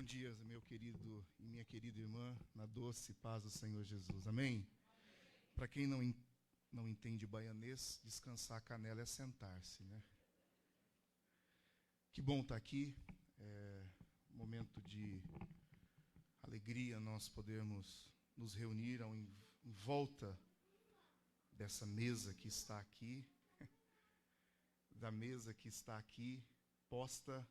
Bom dia, meu querido e minha querida irmã, na doce paz do Senhor Jesus. Amém? Para quem não entende baianês, descansar a canela é sentar-se, né? Que bom estar aqui. Momento de alegria nós podermos nos reunir em volta dessa mesa que está aqui, da mesa que está aqui, posta,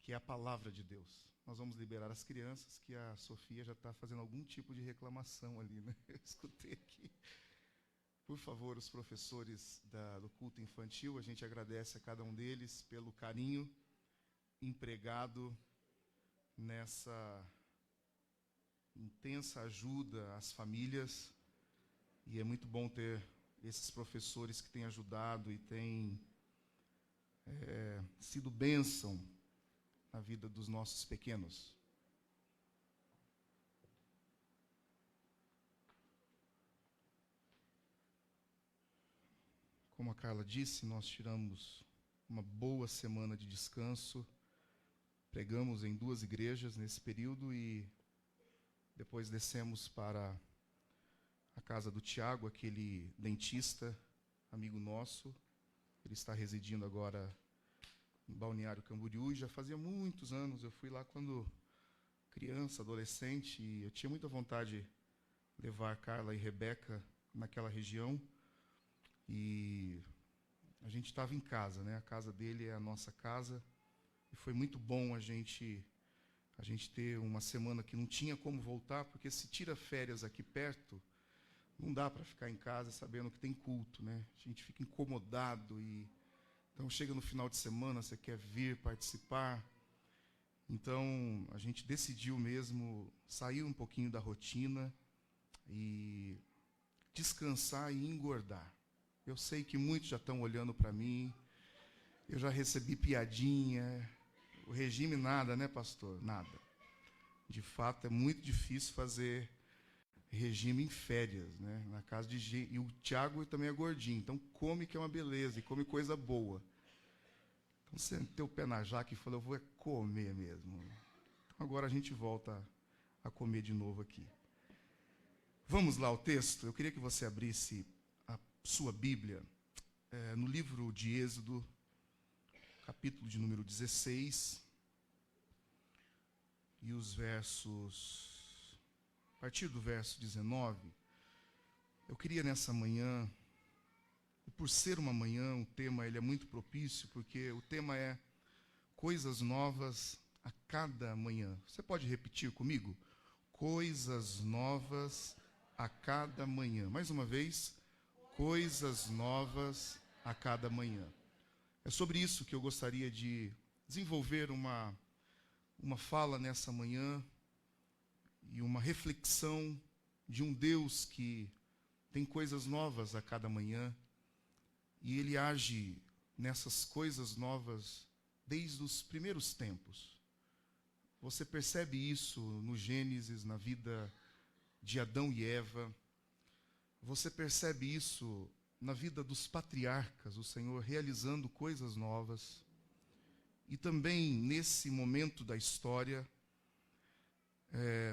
que é a palavra de Deus. Nós vamos liberar as crianças, que a Sofia já está fazendo algum tipo de reclamação ali, né? Eu escutei aqui. Por favor, os professores do culto infantil, a gente agradece a cada um deles pelo carinho empregado nessa intensa ajuda às famílias. E é muito bom ter esses professores que têm ajudado e têm sido bênção na vida dos nossos pequenos. Como a Carla disse, nós tiramos uma boa semana de descanso, pregamos em 2 igrejas nesse período e depois descemos para a casa do Tiago, aquele dentista, amigo nosso. Ele está residindo agora em Balneário Camboriú, e já fazia muitos anos. Eu fui lá quando criança, adolescente, e eu tinha muita vontade de levar Carla e Rebeca naquela região. E a gente estava em casa, né? A casa dele é a nossa casa, e foi muito bom a gente ter uma semana que não tinha como voltar, porque se tira férias aqui perto, não dá para ficar em casa sabendo que tem culto, né? A gente fica incomodado e então chega no final de semana, você quer vir participar. Então a gente decidiu mesmo sair um pouquinho da rotina e descansar e engordar. Eu sei que muitos já estão olhando para mim, eu já recebi piadinha, o regime nada, né, pastor? Nada. De fato, é muito difícil fazer regime em férias, né? Na casa de gente. E o Tiago também é gordinho, então come que é uma beleza, e come coisa boa. Então você meteu o pé na jaca e falou, eu vou comer mesmo. Então agora a gente volta a comer de novo aqui. Vamos lá ao texto? Eu queria que você abrisse a sua Bíblia no livro de Êxodo, capítulo de número 16, e os versos... A partir do verso 19, eu queria nessa manhã, e por ser uma manhã, o tema ele é muito propício, porque o tema é coisas novas a cada manhã. Você pode repetir comigo? Coisas novas a cada manhã. Mais uma vez, coisas novas a cada manhã. É sobre isso que eu gostaria de desenvolver uma fala nessa manhã, e uma reflexão de um Deus que tem coisas novas a cada manhã, e Ele age nessas coisas novas desde os primeiros tempos. Você percebe isso no Gênesis, na vida de Adão e Eva. Você percebe isso na vida dos patriarcas, o Senhor realizando coisas novas. E também nesse momento da história,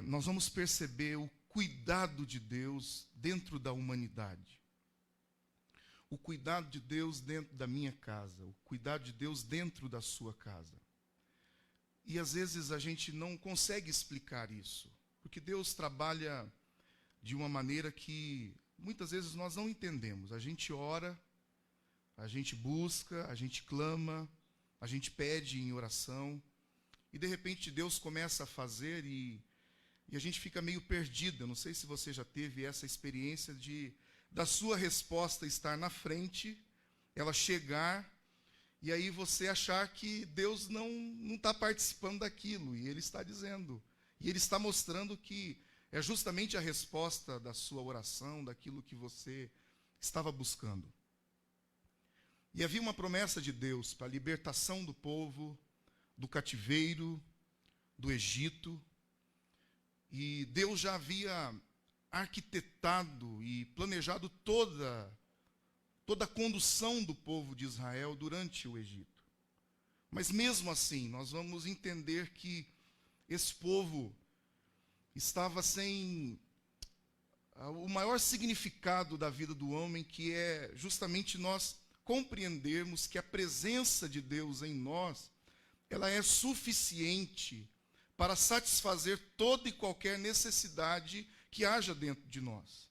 nós vamos perceber o cuidado de Deus dentro da humanidade. O cuidado de Deus dentro da minha casa. O cuidado de Deus dentro da sua casa. E às vezes a gente não consegue explicar isso. Porque Deus trabalha de uma maneira que muitas vezes nós não entendemos. A gente ora, a gente busca, a gente clama, a gente pede em oração. E de repente Deus começa a fazer e a gente fica meio perdido. Eu não sei se você já teve essa experiência da sua resposta estar na frente, ela chegar, e aí você achar que Deus não está participando daquilo, e Ele está dizendo, e Ele está mostrando que é justamente a resposta da sua oração, daquilo que você estava buscando. E havia uma promessa de Deus para a libertação do povo, do cativeiro, do Egito. E Deus já havia arquitetado e planejado toda a condução do povo de Israel durante o Egito. Mas mesmo assim, nós vamos entender que esse povo estava sem o maior significado da vida do homem, que é justamente nós compreendermos que a presença de Deus em nós, ela é suficiente para satisfazer toda e qualquer necessidade que haja dentro de nós.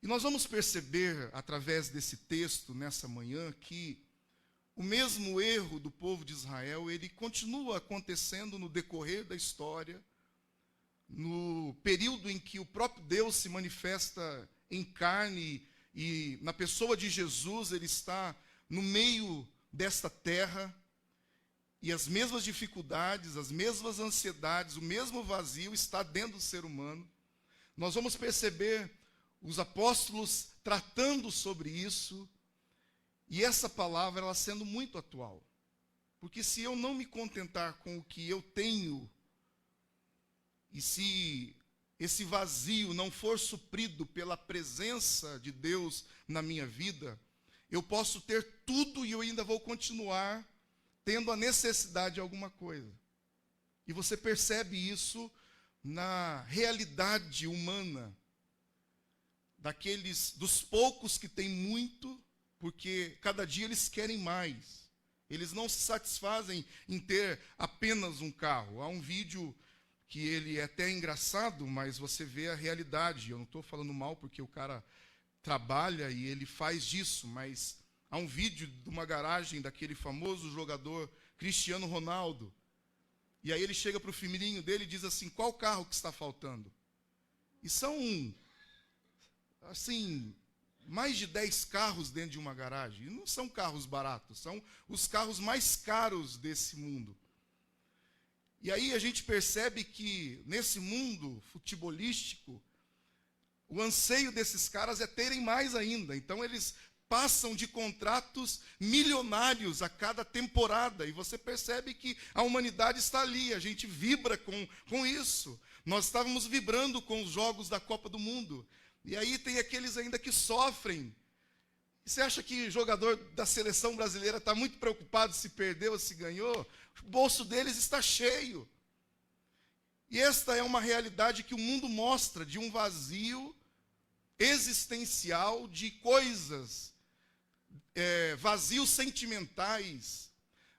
E nós vamos perceber, através desse texto, nessa manhã, que o mesmo erro do povo de Israel, ele continua acontecendo no decorrer da história, no período em que o próprio Deus se manifesta em carne e na pessoa de Jesus, ele está no meio desta terra, e as mesmas dificuldades, as mesmas ansiedades, o mesmo vazio está dentro do ser humano. Nós vamos perceber os apóstolos tratando sobre isso, e essa palavra ela sendo muito atual. Porque se eu não me contentar com o que eu tenho, e se esse vazio não for suprido pela presença de Deus na minha vida, eu posso ter tudo e eu ainda vou continuar tendo a necessidade de alguma coisa. E você percebe isso na realidade humana, dos poucos que têm muito, porque cada dia eles querem mais. Eles não se satisfazem em ter apenas um carro. Há um vídeo que ele é até engraçado, mas você vê a realidade. Eu não estou falando mal porque o cara trabalha e ele faz disso, mas há um vídeo de uma garagem daquele famoso jogador Cristiano Ronaldo. E aí ele chega para o filhinho dele e diz assim: qual carro que está faltando? E são, assim, mais de 10 carros dentro de uma garagem. E não são carros baratos, são os carros mais caros desse mundo. E aí a gente percebe que nesse mundo futebolístico, o anseio desses caras é terem mais ainda. Então eles passam de contratos milionários a cada temporada. E você percebe que a humanidade está ali, a gente vibra com isso. Nós estávamos vibrando com os jogos da Copa do Mundo. E aí tem aqueles ainda que sofrem. E você acha que o jogador da seleção brasileira está muito preocupado se perdeu ou se ganhou? O bolso deles está cheio. E esta é uma realidade que o mundo mostra, de um vazio existencial de coisas, vazios sentimentais,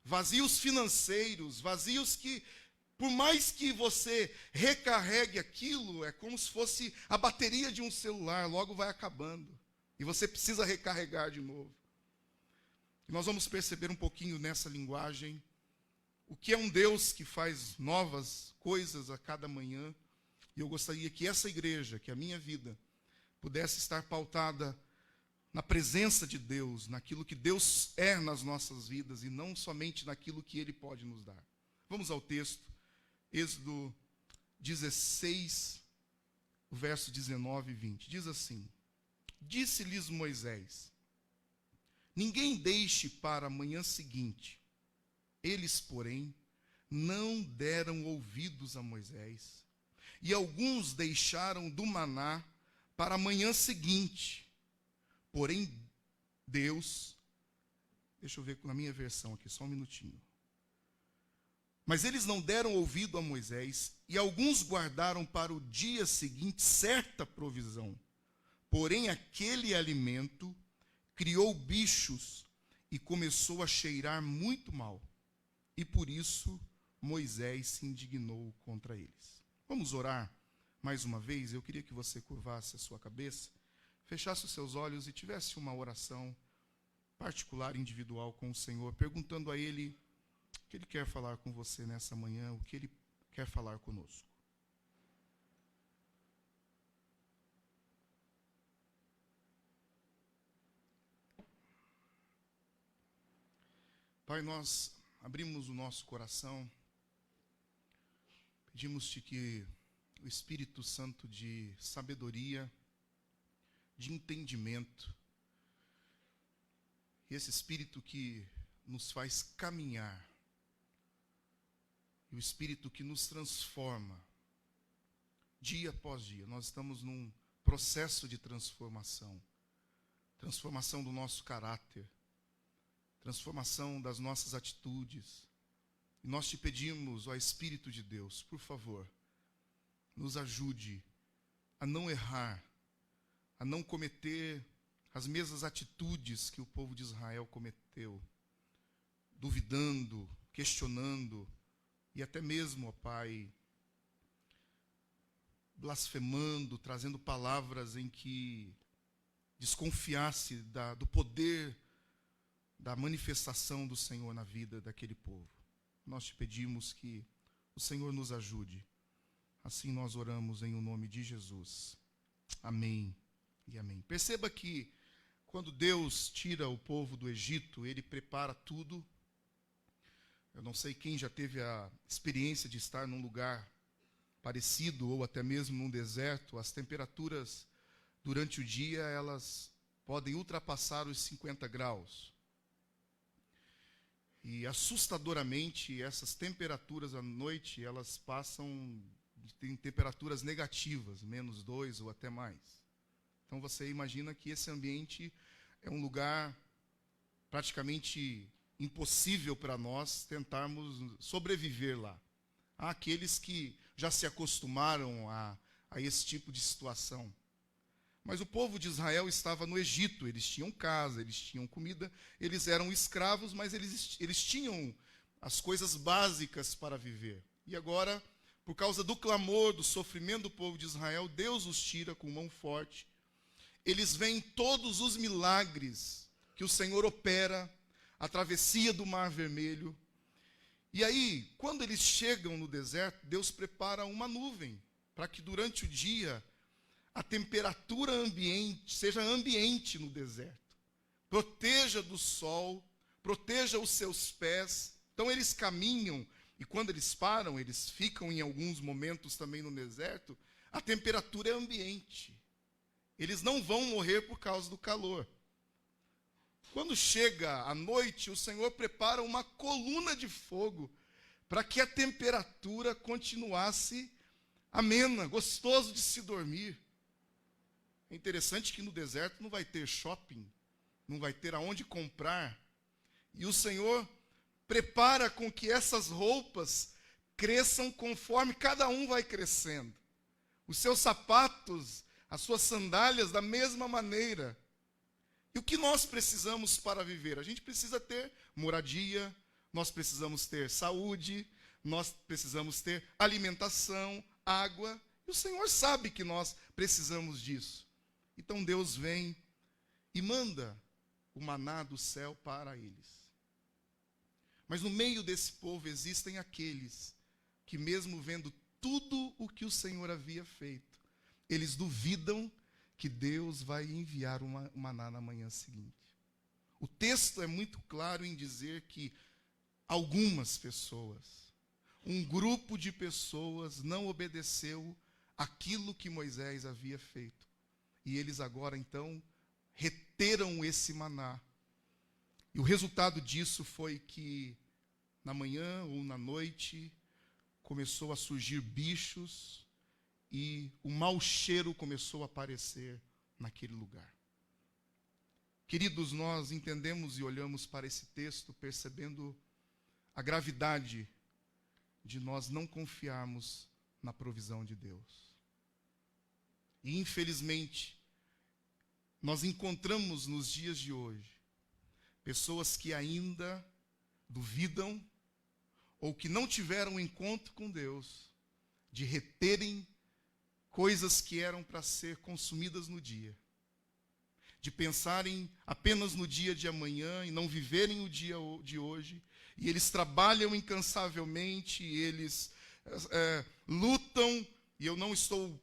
vazios financeiros, vazios que, por mais que você recarregue aquilo, é como se fosse a bateria de um celular, logo vai acabando. E você precisa recarregar de novo. E nós vamos perceber um pouquinho nessa linguagem o que é um Deus que faz novas coisas a cada manhã. E eu gostaria que essa igreja, que a minha vida, pudesse estar pautada na presença de Deus, naquilo que Deus é nas nossas vidas e não somente naquilo que Ele pode nos dar. Vamos ao texto, Êxodo 16, verso 19 e 20. Diz assim: disse-lhes Moisés: ninguém deixe para a manhã seguinte. Eles, porém, não deram ouvidos a Moisés, e alguns deixaram do maná para a manhã seguinte. Porém, Deus, deixa eu ver na minha versão aqui, só um minutinho. Mas eles não deram ouvido a Moisés, e alguns guardaram para o dia seguinte certa provisão. Porém, aquele alimento criou bichos e começou a cheirar muito mal. E por isso Moisés se indignou contra eles. Vamos orar mais uma vez. Eu queria que você curvasse a sua cabeça, fechasse os seus olhos e tivesse uma oração particular, individual com o Senhor, perguntando a Ele o que Ele quer falar com você nessa manhã, o que Ele quer falar conosco. Pai, nós abrimos o nosso coração, pedimos-te que o Espírito Santo de sabedoria, de entendimento, e esse Espírito que nos faz caminhar, e o Espírito que nos transforma, dia após dia. Nós estamos num processo de transformação, transformação do nosso caráter, transformação das nossas atitudes. E nós te pedimos, ó Espírito de Deus, por favor, nos ajude a não errar, a não cometer as mesmas atitudes que o povo de Israel cometeu, duvidando, questionando, e até mesmo, ó Pai, blasfemando, trazendo palavras em que desconfiasse do poder, da manifestação do Senhor na vida daquele povo. Nós te pedimos que o Senhor nos ajude. Assim nós oramos em o nome de Jesus. Amém e amém. Perceba que quando Deus tira o povo do Egito, Ele prepara tudo. Eu não sei quem já teve a experiência de estar num lugar parecido ou até mesmo num deserto. As temperaturas durante o dia, elas podem ultrapassar os 50 graus. E assustadoramente, essas temperaturas à noite, elas passam em temperaturas negativas, -2 ou até mais. Então você imagina que esse ambiente é um lugar praticamente impossível para nós tentarmos sobreviver lá. Há aqueles que já se acostumaram a esse tipo de situação. Mas o povo de Israel estava no Egito, eles tinham casa, eles tinham comida, eles eram escravos, mas eles tinham as coisas básicas para viver. E agora, por causa do clamor, do sofrimento do povo de Israel, Deus os tira com mão forte. Eles veem todos os milagres que o Senhor opera, a travessia do Mar Vermelho. E aí, quando eles chegam no deserto, Deus prepara uma nuvem, para que durante o dia a temperatura ambiente seja ambiente no deserto. Proteja do sol, proteja os seus pés. Então eles caminham, e quando eles param, eles ficam em alguns momentos também no deserto, a temperatura é ambiente. Eles não vão morrer por causa do calor. Quando chega a noite, o Senhor prepara uma coluna de fogo para que a temperatura continuasse amena, gostoso de se dormir. É interessante que no deserto não vai ter shopping, não vai ter aonde comprar. E o Senhor prepara com que essas roupas cresçam conforme cada um vai crescendo. Os seus sapatos, as suas sandálias da mesma maneira. E o que nós precisamos para viver? A gente precisa ter moradia, nós precisamos ter saúde, nós precisamos ter alimentação, água. E o Senhor sabe que nós precisamos disso. Então Deus vem e manda o maná do céu para eles. Mas no meio desse povo existem aqueles que, mesmo vendo tudo o que o Senhor havia feito, eles duvidam que Deus vai enviar um maná na manhã seguinte. O texto é muito claro em dizer que algumas pessoas, um grupo de pessoas não obedeceu aquilo que Moisés havia feito. E eles agora, então, reteram esse maná. E o resultado disso foi que, na manhã ou na noite, começou a surgir bichos e o mau cheiro começou a aparecer naquele lugar. Queridos, nós entendemos e olhamos para esse texto percebendo a gravidade de nós não confiarmos na provisão de Deus. E, infelizmente, nós encontramos nos dias de hoje pessoas que ainda duvidam ou que não tiveram um encontro com Deus de reterem coisas que eram para ser consumidas no dia, de pensarem apenas no dia de amanhã e não viverem o dia de hoje. E eles trabalham incansavelmente, eles lutam, e eu não estou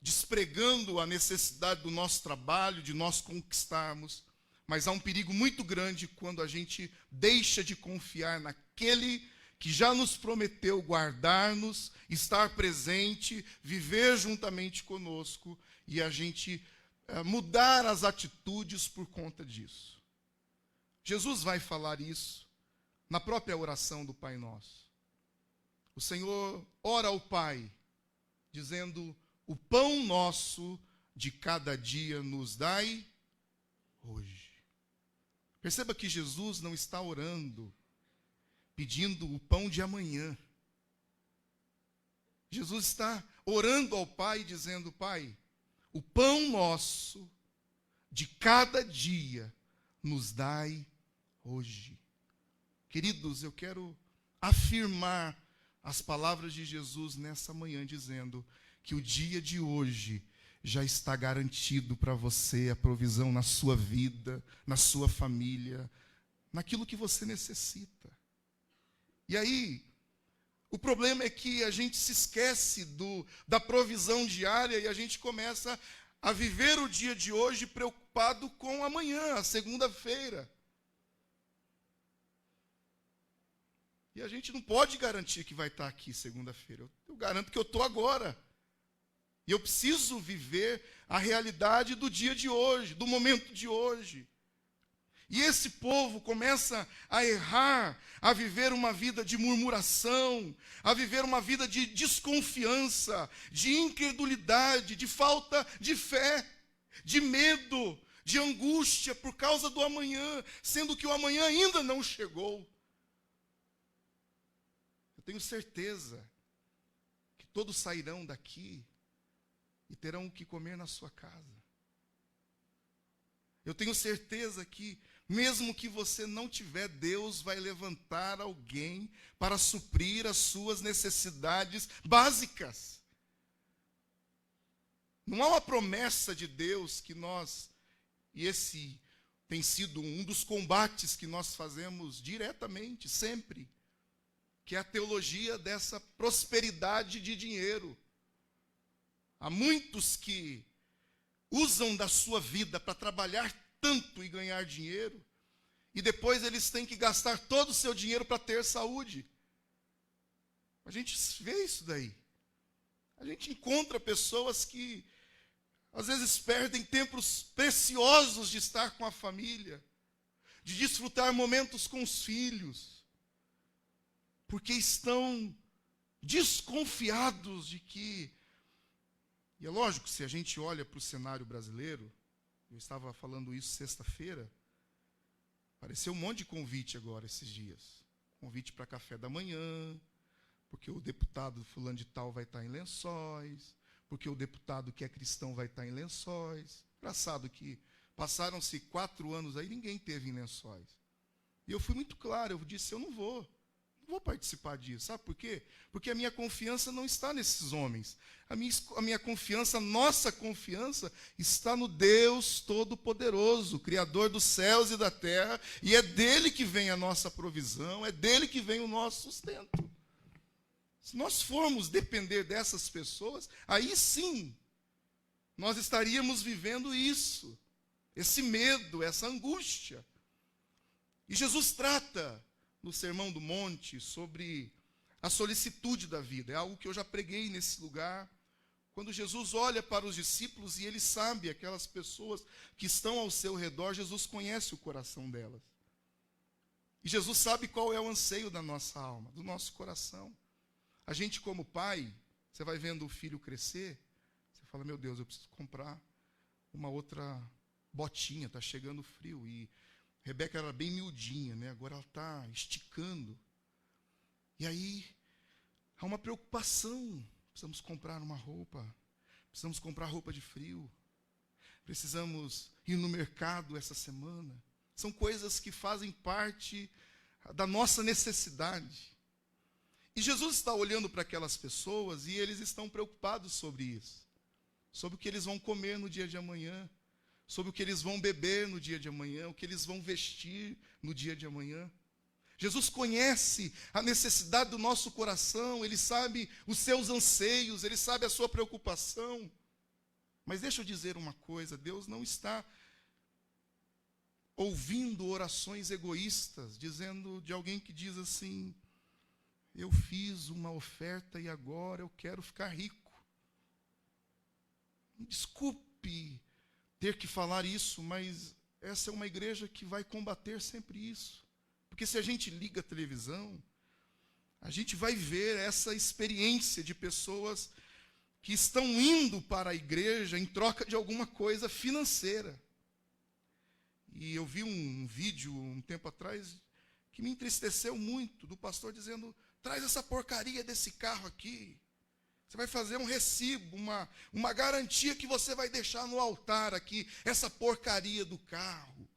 despregando a necessidade do nosso trabalho, de nós conquistarmos, mas há um perigo muito grande quando a gente deixa de confiar naquele que já nos prometeu guardar-nos, estar presente, viver juntamente conosco, e a gente mudar as atitudes por conta disso. Jesus vai falar isso na própria oração do Pai Nosso. O Senhor ora ao Pai, dizendo: o pão nosso de cada dia nos dai hoje. Perceba que Jesus não está orando pedindo o pão de amanhã. Jesus está orando ao Pai, dizendo: Pai, o pão nosso de cada dia nos dai hoje. Queridos, eu quero afirmar as palavras de Jesus nessa manhã, dizendo que o dia de hoje já está garantido para você, a provisão na sua vida, na sua família, naquilo que você necessita. E aí, o problema é que a gente se esquece da provisão diária e a gente começa a viver o dia de hoje preocupado com amanhã, a segunda-feira. E a gente não pode garantir que vai estar aqui segunda-feira. Eu garanto que eu estou agora. E eu preciso viver a realidade do dia de hoje, do momento de hoje. E esse povo começa a errar, a viver uma vida de murmuração, a viver uma vida de desconfiança, de incredulidade, de falta de fé, de medo, de angústia por causa do amanhã, sendo que o amanhã ainda não chegou. Eu tenho certeza que todos sairão daqui e terão o que comer na sua casa. Eu tenho certeza que, mesmo que você não tiver, Deus vai levantar alguém para suprir as suas necessidades básicas. Não há uma promessa de Deus que nós, e esse tem sido um dos combates que nós fazemos diretamente, sempre, que é a teologia dessa prosperidade de dinheiro. Há muitos que usam da sua vida para trabalhar tanto e ganhar dinheiro, e depois eles têm que gastar todo o seu dinheiro para ter saúde. A gente vê isso daí. A gente encontra pessoas que, às vezes, perdem tempos preciosos de estar com a família, de desfrutar momentos com os filhos, porque estão desconfiados de que... E é lógico, se a gente olha para o cenário brasileiro, eu estava falando isso sexta-feira, apareceu um monte de convite agora esses dias. Convite para café da manhã, porque o deputado fulano de tal vai estar em Lençóis, porque o deputado que é cristão vai estar em Lençóis. Engraçado que passaram-se 4 anos aí, ninguém teve em Lençóis. E eu fui muito claro, eu disse, eu não vou participar disso. Sabe por quê? Porque a minha confiança não está nesses homens. A minha confiança, a nossa confiança, está no Deus Todo-Poderoso, Criador dos céus e da terra, e é dele que vem a nossa provisão, é dele que vem o nosso sustento. Se nós formos depender dessas pessoas, aí sim, nós estaríamos vivendo isso, esse medo, essa angústia. E Jesus trata no Sermão do Monte sobre a solicitude da vida. É algo que eu já preguei nesse lugar. Quando Jesus olha para os discípulos e ele sabe aquelas pessoas que estão ao seu redor, Jesus conhece o coração delas. E Jesus sabe qual é o anseio da nossa alma, do nosso coração. A gente, como pai, você vai vendo o filho crescer, você fala, meu Deus, eu preciso comprar uma outra botinha, está chegando frio. E Rebeca era bem miudinha, né? Agora ela está esticando. E aí, há uma preocupação. Precisamos comprar uma roupa. Precisamos comprar roupa de frio. Precisamos ir no mercado essa semana. São coisas que fazem parte da nossa necessidade. E Jesus está olhando para aquelas pessoas e eles estão preocupados sobre isso. Sobre o que eles vão comer no dia de amanhã. Sobre o que eles vão beber no dia de amanhã, o que eles vão vestir no dia de amanhã. Jesus conhece a necessidade do nosso coração, ele sabe os seus anseios, ele sabe a sua preocupação. Mas deixa eu dizer uma coisa, Deus não está ouvindo orações egoístas, dizendo de alguém que diz assim, eu fiz uma oferta e agora eu quero ficar rico. Desculpe ter que falar isso, mas essa é uma igreja que vai combater sempre isso. Porque se a gente liga a televisão, a gente vai ver essa experiência de pessoas que estão indo para a igreja em troca de alguma coisa financeira. E eu vi um vídeo um tempo atrás que me entristeceu muito, do pastor dizendo, traz essa porcaria desse carro aqui. Você vai fazer um recibo, uma garantia que você vai deixar no altar aqui, essa porcaria do carro.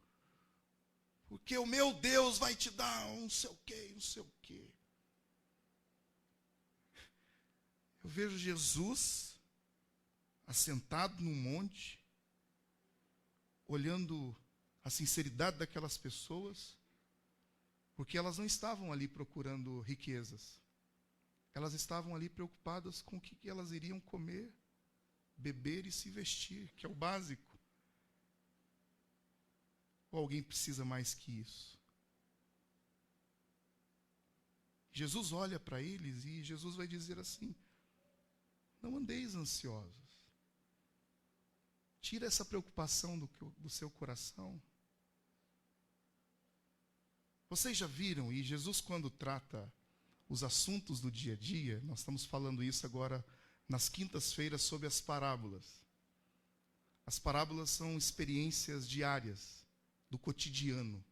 Porque o meu Deus vai te dar um não sei o quê, não sei o quê. Eu vejo Jesus assentado num monte, olhando a sinceridade daquelas pessoas, porque elas não estavam ali procurando riquezas. Elas estavam ali preocupadas com o que elas iriam comer, beber e se vestir, que é o básico. Ou alguém precisa mais que isso? Jesus olha para eles e Jesus vai dizer assim, não andeis ansiosos. Tira essa preocupação do seu coração. Vocês já viram, e Jesus quando trata os assuntos do dia a dia, nós estamos falando isso agora nas quintas-feiras sobre as parábolas. As parábolas são experiências diárias, do cotidiano.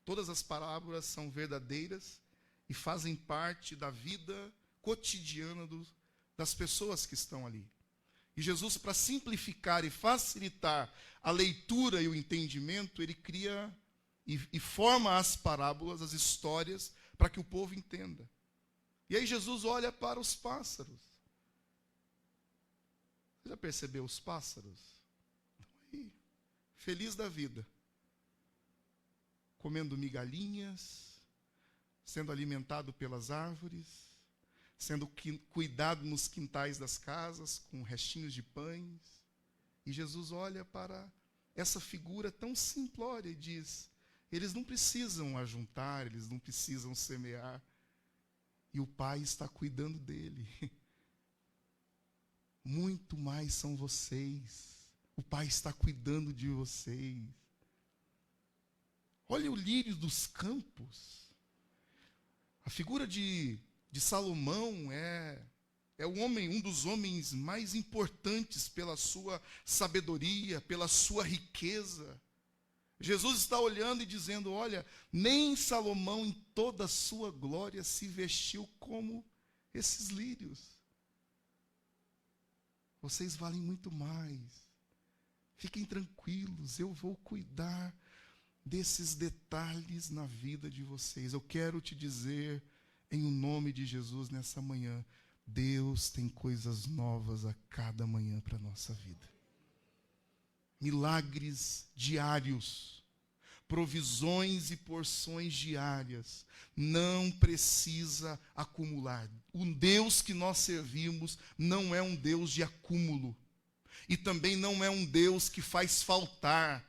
Todas as parábolas são verdadeiras e fazem parte da vida cotidiana das pessoas que estão ali. E Jesus, para simplificar e facilitar a leitura e o entendimento, ele cria e forma as parábolas, as histórias, para que o povo entenda. E aí Jesus olha para os pássaros. Você já percebeu os pássaros? Estão aí, feliz da vida. Comendo migalhinhas, sendo alimentado pelas árvores, sendo cuidado nos quintais das casas, com restinhos de pães. E Jesus olha para essa figura tão simplória e diz, eles não precisam ajuntar, eles não precisam semear. E o Pai está cuidando dele. Muito mais são vocês. O Pai está cuidando de vocês. Olha o lírio dos campos. A figura de Salomão é um dos homens mais importantes pela sua sabedoria, pela sua riqueza. Jesus está olhando e dizendo, olha, nem Salomão em toda a sua glória se vestiu como esses lírios. Vocês valem muito mais. Fiquem tranquilos, eu vou cuidar desses detalhes na vida de vocês. Eu quero te dizer, em o nome de Jesus, nessa manhã, Deus tem coisas novas a cada manhã para a nossa vida. Milagres diários, provisões e porções diárias, não precisa acumular. O Deus que nós servimos não é um Deus de acúmulo, e também não é um Deus que faz faltar.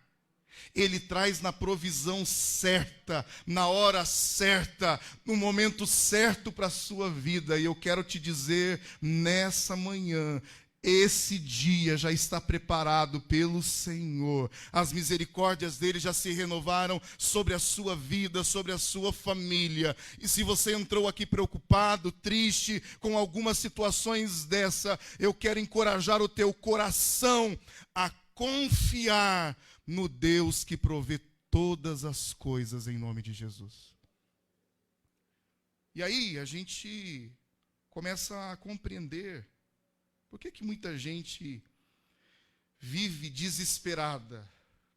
Ele traz na provisão certa, na hora certa, no momento certo para a sua vida. E eu quero te dizer, nessa manhã, esse dia já está preparado pelo Senhor. As misericórdias dele já se renovaram sobre a sua vida, sobre a sua família. E se você entrou aqui preocupado, triste, com algumas situações dessa, eu quero encorajar o teu coração a confiar no Deus que provê todas as coisas em nome de Jesus. E aí a gente começa a compreender por que muita gente vive desesperada?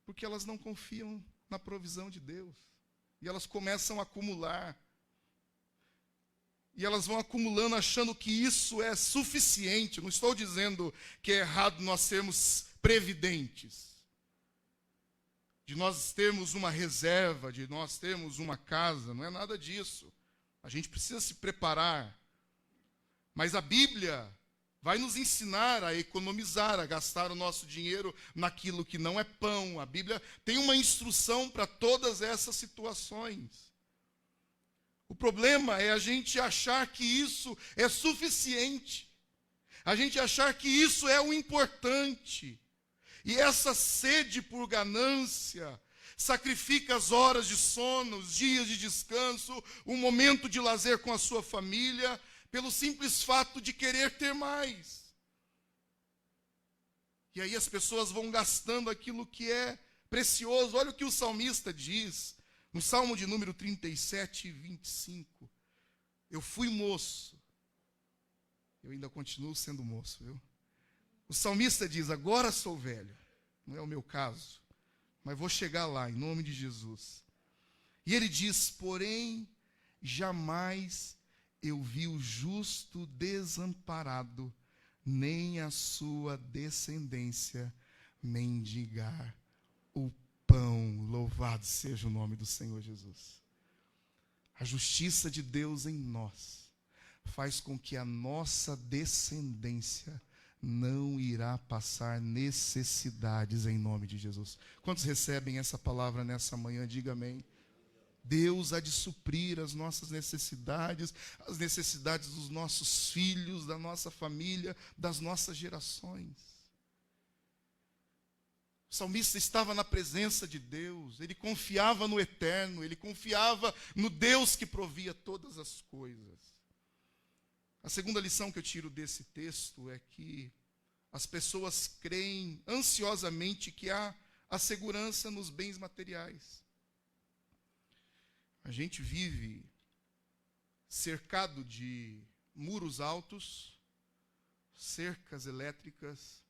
Porque elas não confiam na provisão de Deus. E elas começam a acumular. E elas vão acumulando achando que isso é suficiente. Não estou dizendo que é errado nós sermos previdentes, de nós termos uma reserva, de nós termos uma casa. Não é nada disso. A gente precisa se preparar. Mas a Bíblia vai nos ensinar a economizar, a gastar o nosso dinheiro naquilo que não é pão. A Bíblia tem uma instrução para todas essas situações. O problema é a gente achar que isso é suficiente. A gente achar que isso é o importante. E essa sede por ganância sacrifica as horas de sono, os dias de descanso, o momento de lazer com a sua família, pelo simples fato de querer ter mais. E aí as pessoas vão gastando aquilo que é precioso. Olha o que o salmista diz, No Salmo de número 37, 25, eu fui moço, eu ainda continuo sendo moço, viu? O salmista diz, agora sou velho, não é o meu caso, mas vou chegar lá, em nome de Jesus. E ele diz, porém, jamais eu vi o justo desamparado, nem a sua descendência mendigar o pão. Louvado seja o nome do Senhor Jesus. A justiça de Deus em nós faz com que a nossa descendência não irá passar necessidades em nome de Jesus. Quantos recebem essa palavra nessa manhã? Diga amém. Deus há de suprir as nossas necessidades, as necessidades dos nossos filhos, da nossa família, das nossas gerações. O salmista estava na presença de Deus, ele confiava no eterno, ele confiava no Deus que provia todas as coisas. A segunda lição que eu tiro desse texto é que as pessoas creem ansiosamente que há a segurança nos bens materiais. A gente vive cercado de muros altos, cercas elétricas,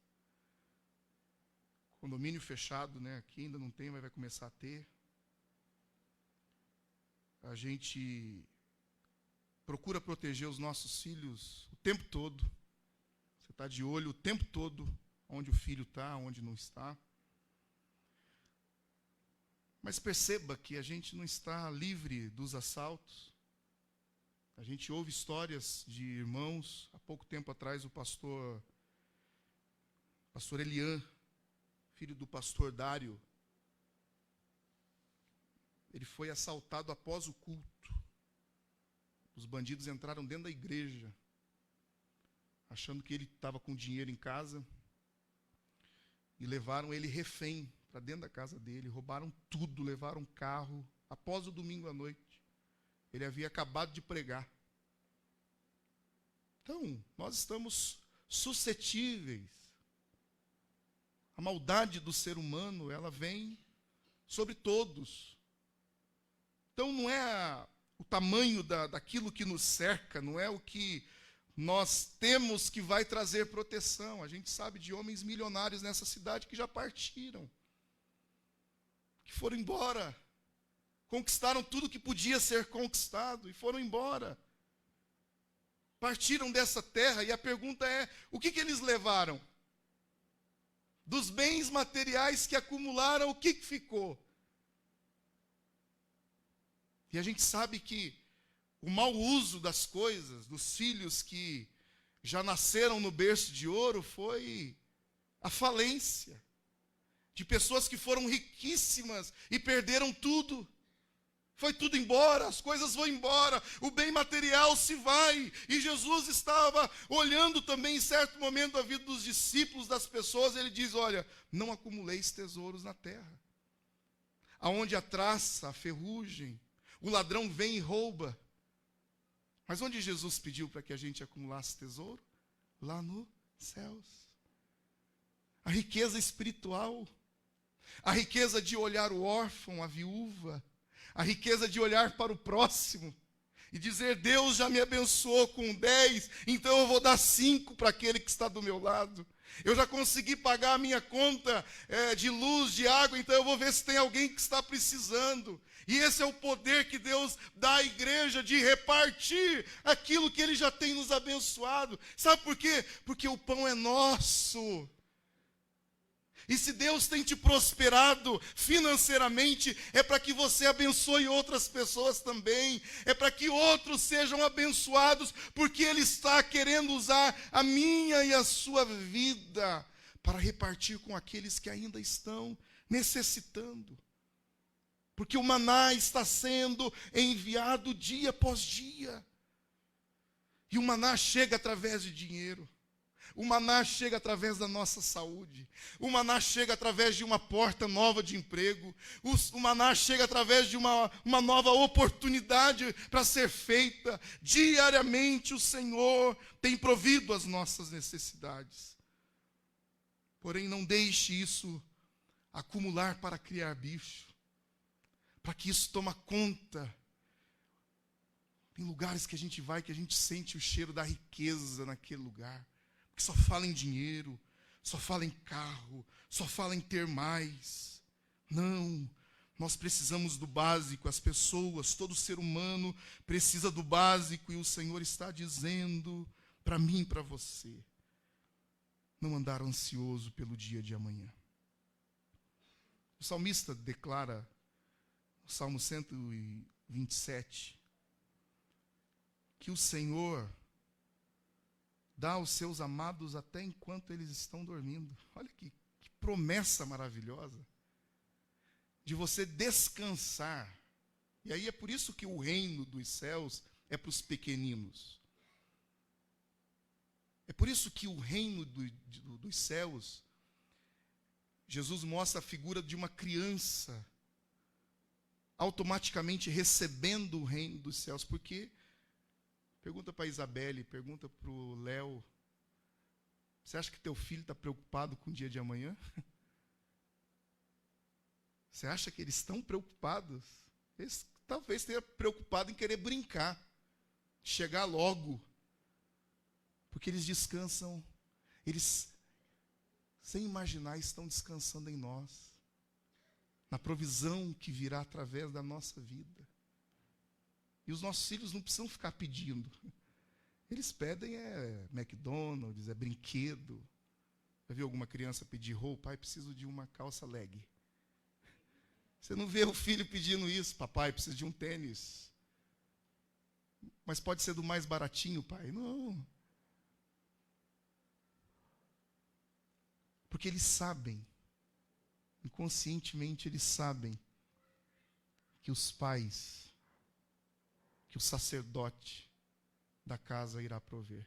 condomínio fechado, né? Aqui ainda não tem, mas vai começar a ter. A gente procura proteger os nossos filhos o tempo todo. Você está de olho o tempo todo onde o filho está, onde não está. Mas perceba que a gente não está livre dos assaltos. A gente ouve histórias de irmãos. Há pouco tempo atrás, o pastor Elian, filho do pastor Dário, ele foi assaltado após o culto. Os bandidos entraram dentro da igreja, achando que ele estava com dinheiro em casa, e levaram ele refém para dentro da casa dele, roubaram tudo, levaram um carro, após o domingo à noite. Ele havia acabado de pregar. Então, nós estamos suscetíveis. A maldade do ser humano, ela vem sobre todos. Então, não é o tamanho daquilo que nos cerca, não é o que nós temos que vai trazer proteção. A gente sabe de homens milionários nessa cidade que já partiram, que foram embora, conquistaram tudo que podia ser conquistado e foram embora. Partiram dessa terra e a pergunta é, o que eles levaram? Dos bens materiais que acumularam, o que ficou? E a gente sabe que o mau uso das coisas, dos filhos que já nasceram no berço de ouro, foi a falência de pessoas que foram riquíssimas e perderam tudo. Foi tudo embora, as coisas vão embora, o bem material se vai. E Jesus estava olhando também em certo momento a vida dos discípulos, das pessoas. Ele diz, olha, não acumuleis tesouros na terra, aonde a traça, a ferrugem, o ladrão vem e rouba. Mas onde Jesus pediu para que a gente acumulasse tesouro? Lá nos céus. A riqueza espiritual, a riqueza de olhar o órfão, a viúva, a riqueza de olhar para o próximo e dizer, Deus já me abençoou com 10, então eu vou dar 5 para aquele que está do meu lado. Eu já consegui pagar a minha conta de luz, de água, então eu vou ver se tem alguém que está precisando. E esse é o poder que Deus dá à igreja de repartir aquilo que Ele já tem nos abençoado. Sabe por quê? Porque o pão é nosso. E se Deus tem te prosperado financeiramente, é para que você abençoe outras pessoas também. É para que outros sejam abençoados, porque Ele está querendo usar a minha e a sua vida para repartir com aqueles que ainda estão necessitando. Porque o maná está sendo enviado dia após dia. E o maná chega através de dinheiro. O maná chega através da nossa saúde. O maná chega através de uma porta nova de emprego. O maná chega através de uma nova oportunidade para ser feita. Diariamente o Senhor tem provido as nossas necessidades. Porém, não deixe isso acumular para criar bicho, para que isso toma conta. Tem lugares que a gente vai que a gente sente o cheiro da riqueza naquele lugar, que só fala em dinheiro, só fala em carro, só fala em ter mais. Não, nós precisamos do básico, as pessoas, todo ser humano precisa do básico, e o Senhor está dizendo para mim e para você, não andar ansioso pelo dia de amanhã. O salmista declara, no Salmo 127, que o Senhor dá aos seus amados até enquanto eles estão dormindo. Olha que promessa maravilhosa de você descansar. E aí é por isso que o reino dos céus é para os pequeninos. É por isso que o reino dos céus, Jesus mostra a figura de uma criança automaticamente recebendo o reino dos céus. Porque, pergunta para a Isabelle, pergunta para o Léo, você acha que teu filho está preocupado com o dia de amanhã? Você acha que eles estão preocupados? Eles talvez tenham preocupado em querer brincar, chegar logo. Porque eles descansam, eles, sem imaginar, estão descansando em nós, na provisão que virá através da nossa vida. E os nossos filhos não precisam ficar pedindo. Eles pedem McDonald's, brinquedo. Já viu alguma criança pedir roupa? Pai, preciso de uma calça leg. Você não vê o filho pedindo isso. Papai, preciso de um tênis. Mas pode ser do mais baratinho, pai. Não. Porque eles sabem, inconscientemente eles sabem, que os pais, que o sacerdote da casa irá prover.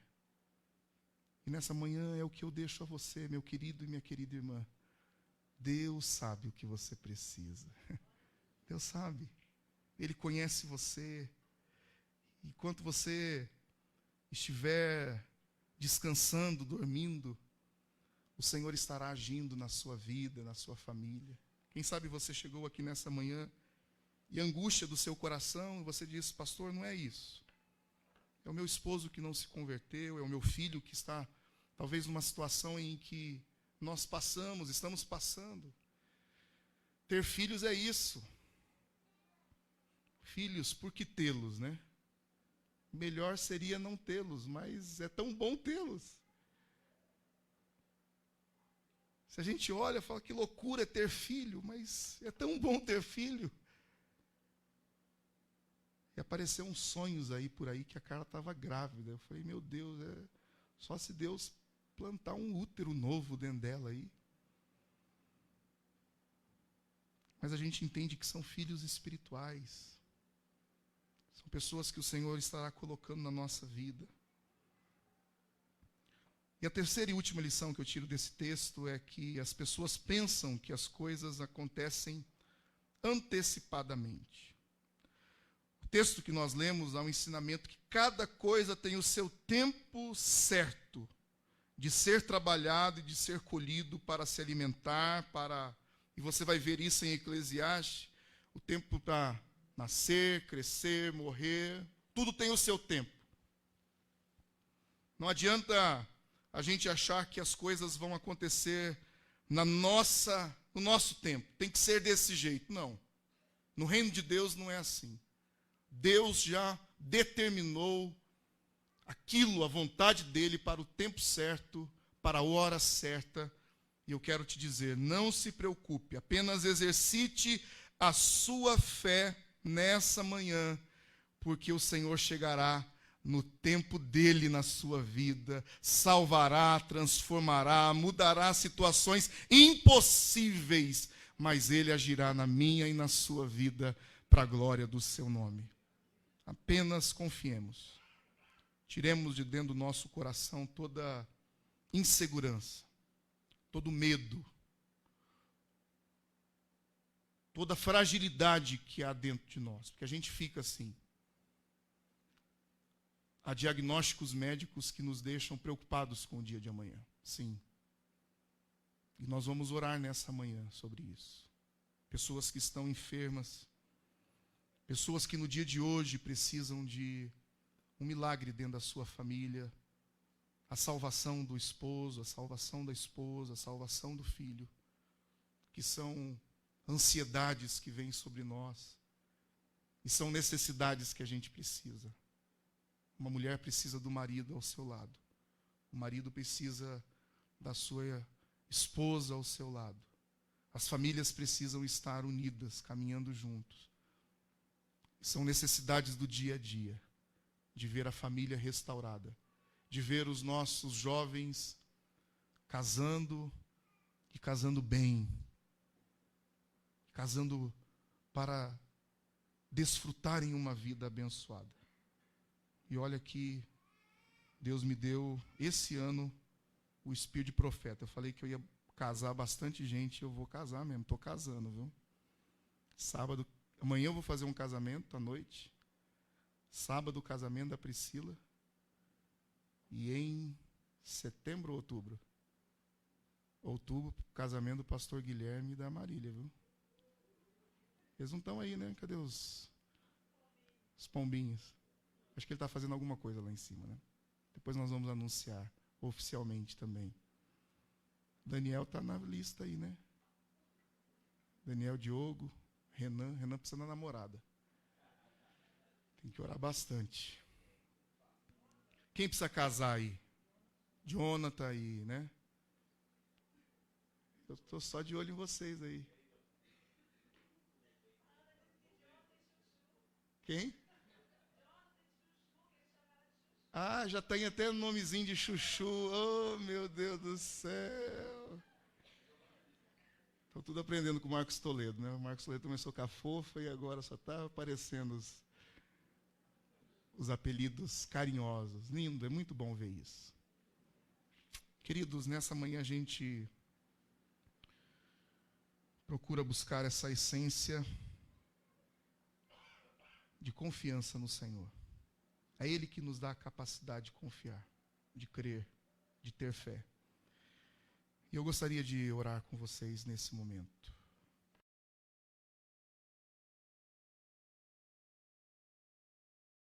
E nessa manhã é o que eu deixo a você, meu querido e minha querida irmã. Deus sabe o que você precisa. Deus sabe. Ele conhece você. Enquanto você estiver descansando, dormindo, o Senhor estará agindo na sua vida, na sua família. Quem sabe você chegou aqui nessa manhã e a angústia do seu coração, você diz, pastor, não é isso. É o meu esposo que não se converteu, é o meu filho que está talvez numa situação em que nós estamos passando. Ter filhos é isso. Filhos, por que tê-los, né? Melhor seria não tê-los, mas é tão bom tê-los. Se a gente olha, fala que loucura é ter filho, mas é tão bom ter filho. E apareceram uns sonhos aí por aí que a Carla estava grávida. Eu falei, meu Deus, só se Deus plantar um útero novo dentro dela aí. Mas a gente entende que são filhos espirituais. São pessoas que o Senhor estará colocando na nossa vida. E a terceira e última lição que eu tiro desse texto é que as pessoas pensam que as coisas acontecem antecipadamente. O texto que nós lemos dá um ensinamento que cada coisa tem o seu tempo certo de ser trabalhado e de ser colhido para se alimentar, e você vai ver isso em Eclesiastes, o tempo para nascer, crescer, morrer, tudo tem o seu tempo. Não adianta a gente achar que as coisas vão acontecer no nosso tempo. Tem que ser desse jeito. Não. No reino de Deus não é assim. Deus já determinou aquilo, a vontade dele, para o tempo certo, para a hora certa. E eu quero te dizer, não se preocupe, apenas exercite a sua fé nessa manhã, porque o Senhor chegará no tempo dele na sua vida, salvará, transformará, mudará situações impossíveis, mas ele agirá na minha e na sua vida para a glória do seu nome. Apenas confiemos. Tiremos de dentro do nosso coração toda insegurança, todo medo, toda fragilidade que há dentro de nós, porque a gente fica assim. Há diagnósticos médicos que nos deixam preocupados com o dia de amanhã. Sim. E nós vamos orar nessa manhã sobre isso. Pessoas que estão enfermas, Pessoas que no dia de hoje precisam de um milagre dentro da sua família, a salvação do esposo, a salvação da esposa, a salvação do filho, que são ansiedades que vêm sobre nós e são necessidades que a gente precisa. Uma mulher precisa do marido ao seu lado, o marido precisa da sua esposa ao seu lado. As famílias precisam estar unidas, caminhando juntos. São necessidades do dia a dia, de ver a família restaurada, de ver os nossos jovens casando e casando bem, casando para desfrutarem uma vida abençoada. E olha que Deus me deu esse ano o espírito de profeta. Eu falei que eu ia casar bastante gente, eu vou casar mesmo, estou casando, viu? Sábado, amanhã eu vou fazer um casamento à noite. Sábado o casamento da Priscila. E em setembro ou outubro? Outubro, o casamento do pastor Guilherme e da Marília, viu? Eles não estão aí, né? Cadê os pombinhos? Acho que ele está fazendo alguma coisa lá em cima, né? Depois nós vamos anunciar oficialmente também. Daniel está na lista aí, né? Daniel, Diogo, Renan. Renan precisa da namorada. Tem que orar bastante. Quem precisa casar aí? Jonathan aí, né? Eu estou só de olho em vocês aí. Quem? Ah, já tem até o nomezinho de Chuchu. Oh, meu Deus do céu. Estou tudo aprendendo com o Marcos Toledo, né? O Marcos Toledo começou com a fofa e agora só está aparecendo os apelidos carinhosos. Lindo, é muito bom ver isso. Queridos, nessa manhã a gente procura buscar essa essência de confiança no Senhor. É Ele que nos dá a capacidade de confiar, de crer, de ter fé. E eu gostaria de orar com vocês nesse momento.